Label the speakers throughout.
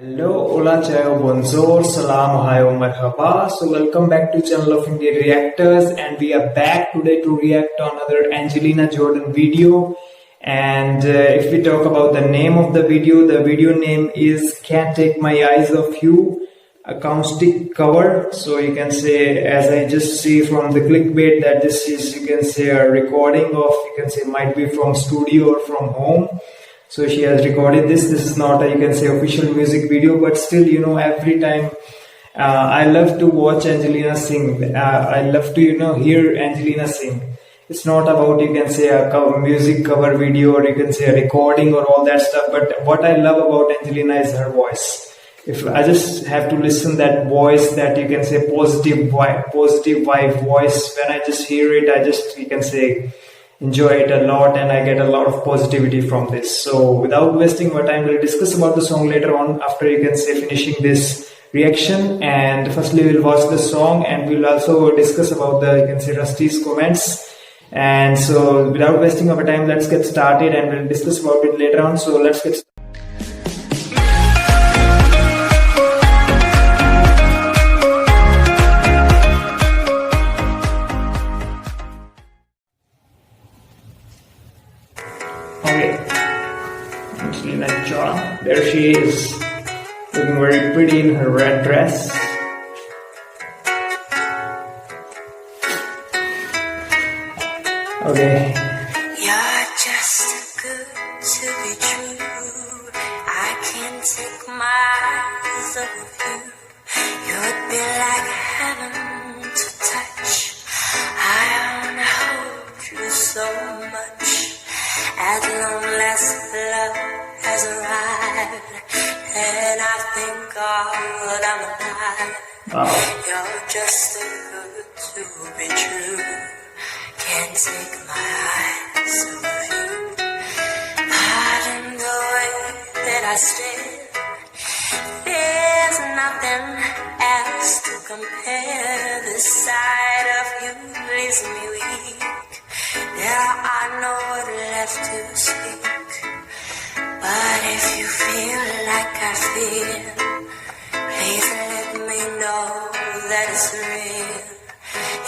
Speaker 1: Hello, hola, chayo, bonjour, salam, hayo, marhaba. So welcome back to channel of Indian Reactors, and we are back today to react on another Angelina Jordan video. And if we talk about the name of the video name is Can't Take My Eyes Off You, acoustic cover. So you can say, as I just see from the clickbait, that this is, you can say, a recording of, you can say, might be from studio or from home. So she has recorded this. This is not a, you can say, official music video, but still, every time I love to watch Angelina sing. I love to, hear Angelina sing. It's not about, you can say, a music cover video, or you can say a recording or all that stuff. But what I love about Angelina is her voice. If I just have to listen that voice, that you can say positive vibe voice, when I just hear it, I just, you can say, enjoy it a lot, and I get a lot of positivity from this. So without wasting my time, we'll discuss about the song later on, after, you can say, finishing this reaction. And firstly, we'll watch the song, and we'll also discuss about the, you can say, Rusty's comments. And so without wasting our time, let's get started, and we'll discuss about it later on. So let's get started. Okay, Angelina Jordan, there she is, looking very pretty in her red dress. Okay.
Speaker 2: You're just too good to be true. I can't take my eyes off you. You'd be like heaven to touch. I wanna hold you so much. At long last, love has arrived, and I thank God I'm alive.
Speaker 1: Wow.
Speaker 2: You're just too good to be true. Can't take my eyes off you. Pardon the way that I stare. There's nothing else to compare. The sight of you leaves me weak. There are no words left to speak. But if you feel like I feel, please let me know that it's real.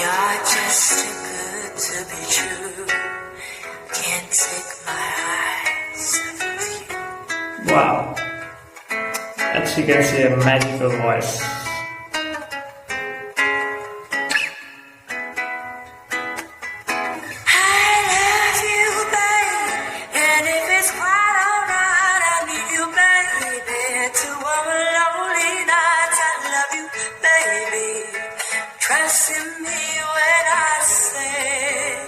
Speaker 2: You're just too good to be true. Can't take my eyes off you.
Speaker 1: Wow. That's, you can say, a magical voice.
Speaker 2: Trust in me when I say,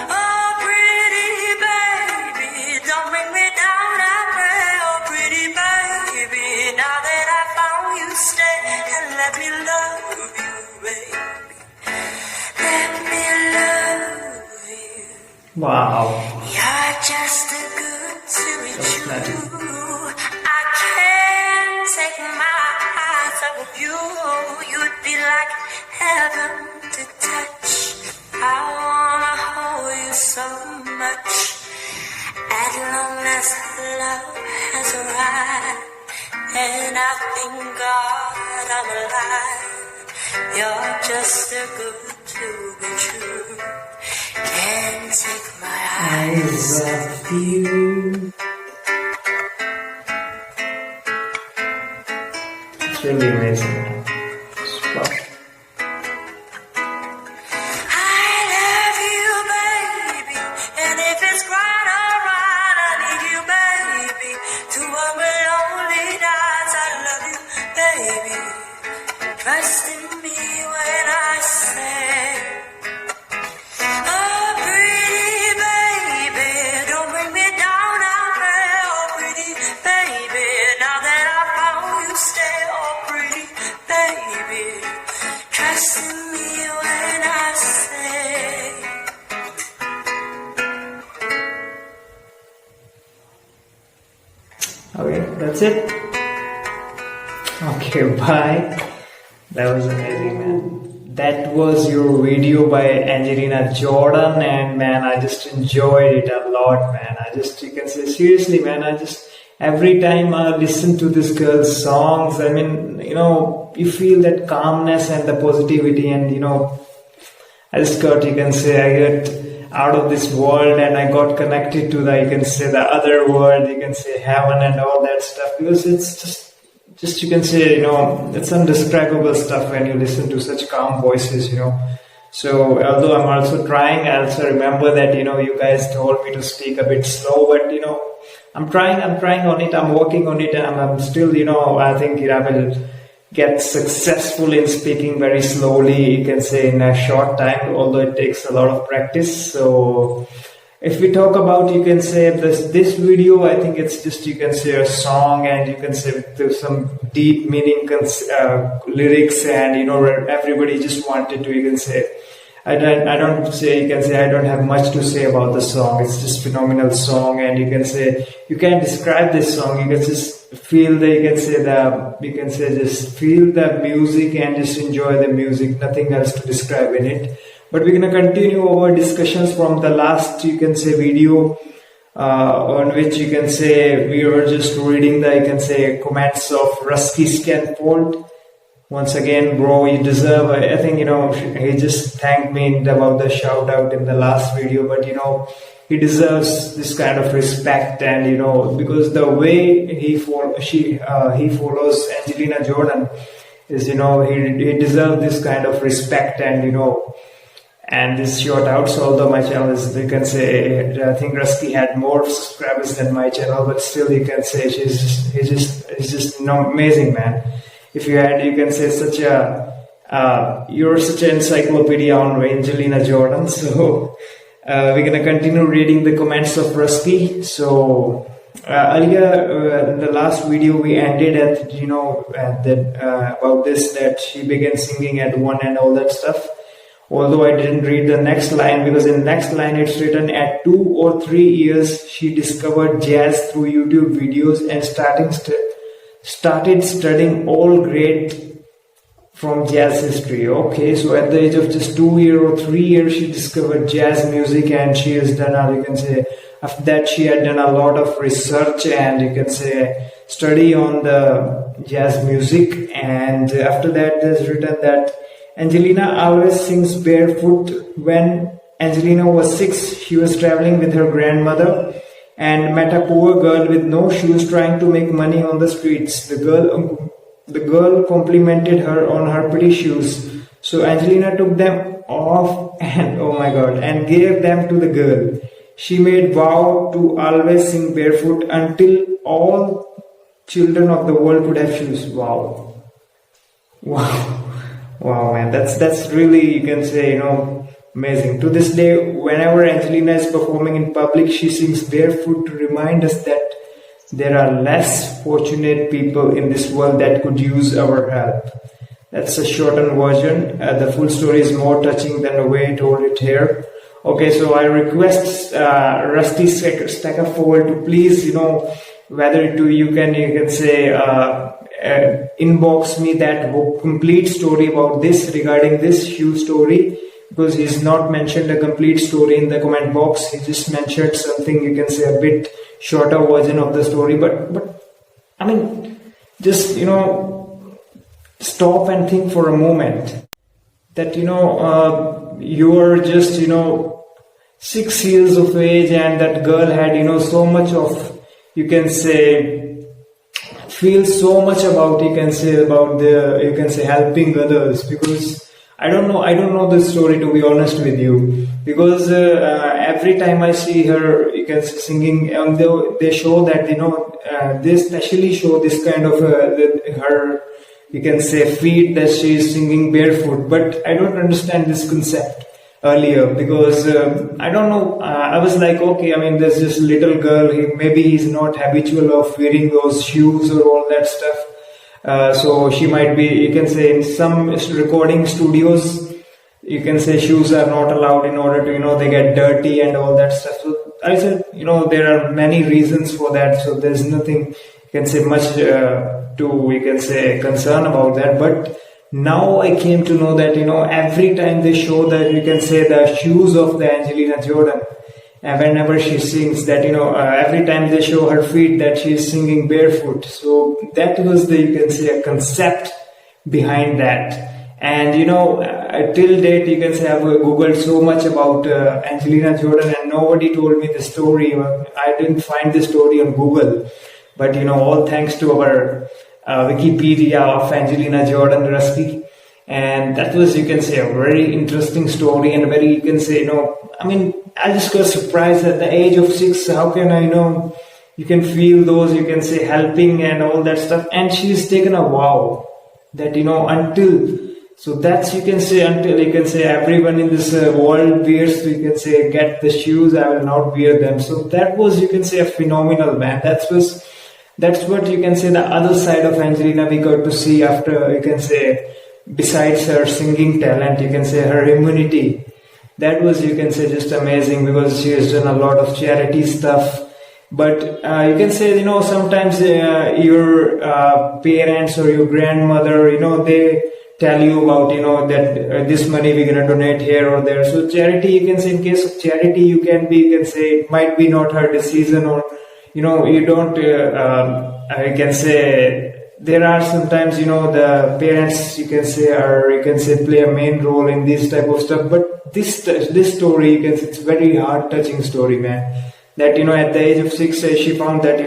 Speaker 2: oh pretty baby, don't bring me down, I pray. Oh pretty baby, now that I found you, stay and let me love you, baby. Let me love you.
Speaker 1: Wow.
Speaker 2: You're just too good to be
Speaker 1: That's
Speaker 2: true.
Speaker 1: magic.
Speaker 2: I can't take my eyes off you. You'd be like heaven to touch. I wanna hold you so much. At long last, love has arrived, and I thank God I'm alive. You're just too good to be true. Can't take my eyes off you.
Speaker 1: It's really amazing. Wow.
Speaker 2: I love you, baby, and if it's quite alright, I need you, baby. To all my lonely nights, I love you, baby. Trust in me when I say, oh pretty baby, don't bring me down, I pray. Oh pretty baby, now that I found you, stay. Oh pretty baby, trust in me when I say.
Speaker 1: Okay, that's it. Okay, bye. That was amazing, man. That was your video by Angelina Jordan, and man, I just enjoyed it a lot, man. You can say, seriously, man, I just every time I listen to this girl's songs, I mean, you feel that calmness and the positivity, and I just got, you can say, I get out of this world and I got connected to the, you can say, the other world, you can say heaven and all that stuff, because it's just you can say, it's indescribable stuff when you listen to such calm voices, So although I'm also trying, I also remember that, you guys told me to speak a bit slow, but, I'm trying on it, I'm working on it, and I'm still, I think I will get successful in speaking very slowly, you can say, in a short time, although it takes a lot of practice. So if we talk about, you can say, this video, I think it's just, you can say, a song, and you can say there's some deep meaning lyrics, and everybody just wanted to, you can say, I don't say, you can say, I don't have much to say about the song. It's just phenomenal song, and you can say, you can't describe this song. You can just feel just feel the music and just enjoy the music. Nothing else to describe in it. But we're gonna continue our discussions from the last, you can say, video, on which, you can say, we were just reading the, you can say, comments of Rusky Scanfold. Once again, bro, you deserve, I think, he just thanked me about the shout out in the last video, but, he deserves this kind of respect, and, because the way he follows Angelina Jordan is, he deserves this kind of respect, and, and this shout outs, although my channel is, you can say, I think Rusky had more subscribers than my channel, but still, you can say, he's just amazing, man. If you had, you can say, you're such an encyclopedia on Angelina Jordan. So we're gonna continue reading the comments of Rusky. So earlier in the last video we ended at about this, that she began singing at 1 and all that stuff. Although I didn't read the next line, because in the next line it's written, at 2 or 3 years she discovered jazz through YouTube videos and started studying all great from jazz history. Okay, so at the age of just 2 or 3 years she discovered jazz music, and she has done, you can say, after that she had done a lot of research and, you can say, study on the jazz music. And after that there's written that Angelina always sings barefoot. When Angelina was 6, she was traveling with her grandmother and met a poor girl with no shoes trying to make money on the streets. The girl complimented her on her pretty shoes. So Angelina took them off and, oh my god, and gave them to the girl. She made vow to always sing barefoot until all children of the world could have shoes. Wow. Wow, man, that's really, you can say, amazing. To this day, whenever Angelina is performing in public, she sings barefoot to remind us that there are less fortunate people in this world that could use our help. That's a shortened version. The full story is more touching than the way I told it here. Okay, so I request Rusty Stackerfold to please, whether you can say inbox me that complete story about this, regarding this shoe story, because he's not mentioned a complete story in the comment box. He just mentioned something, you can say, a bit shorter version of the story, but I mean, just stop and think for a moment that you are just 6 years of age, and that girl had so much of, you can say, feel so much about, you can say helping others. Because I don't know the story, to be honest with you, because every time I see her, you can say, singing, they show that they especially show this kind of her, you can say, feet, that she is singing barefoot. But I don't understand this concept earlier, because I don't know, I was like, okay, I mean, there's this little girl, maybe he's not habitual of wearing those shoes or all that stuff. So she might be, you can say, in some recording studios, you can say shoes are not allowed in order to, they get dirty and all that stuff. So I said, there are many reasons for that. So there's nothing, you can say, much to, you can say, concern about that. But now I came to know that, every time they show that, you can say, the shoes of the Angelina Jordan, whenever she sings, that every time they show her feet, that she is singing barefoot. So that was the, you can say, a concept behind that. And till date, you can say I've googled so much about Angelina Jordan, and nobody told me the story. I didn't find the story on Google, but all thanks to our Wikipedia of Angelina Jordan Rusky. And that was, you can say, a very interesting story, and very, you can say, I just got surprised at the age of 6. How can I you can feel those, you can say, helping and all that stuff. And she's taken a vow that, until, so that's, you can say, until, you can say, everyone in this world wears, you can say, get the shoes, I will not wear them. So that was, you can say, a phenomenal, man. That's what, you can say, the other side of Angelina we got to see after, you can say, besides her singing talent, you can say, her immunity. That was, you can say, just amazing, because she has done a lot of charity stuff. But you can say, sometimes your parents or your grandmother, they tell you about, that this money we're gonna donate here or there. So charity, you can say, in case of charity, you can say, it might be not her decision, or, you don't, you can say, there are sometimes, the parents, you can say, play a main role in this type of stuff. But this story, you can say, it's a very heart-touching story, man. That, at the age of 6, she found that,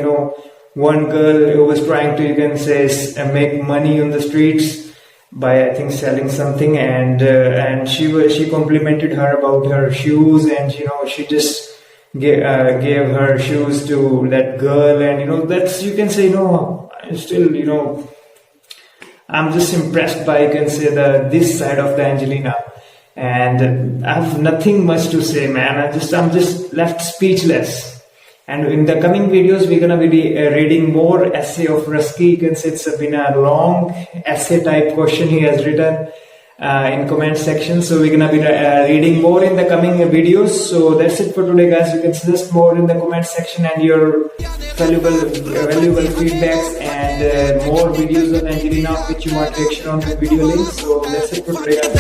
Speaker 1: one girl who was trying to, you can say, make money on the streets by, I think, selling something, and she complimented her about her shoes, and, she just gave her shoes to that girl, and, that's, you can say, still, I'm just impressed by, you can say, this side of the Angelina, and I have nothing much to say, man. I'm just left speechless. And in the coming videos, we're gonna be reading more essay of Rusky. You can say it's been a long essay type question he has written in comment section. So we're gonna be reading more in the coming videos. So that's it for today, guys. You can suggest more in the comment section, and your valuable feedbacks, and more videos of Angelina which you want reaction on the video link. So that's it for today, guys.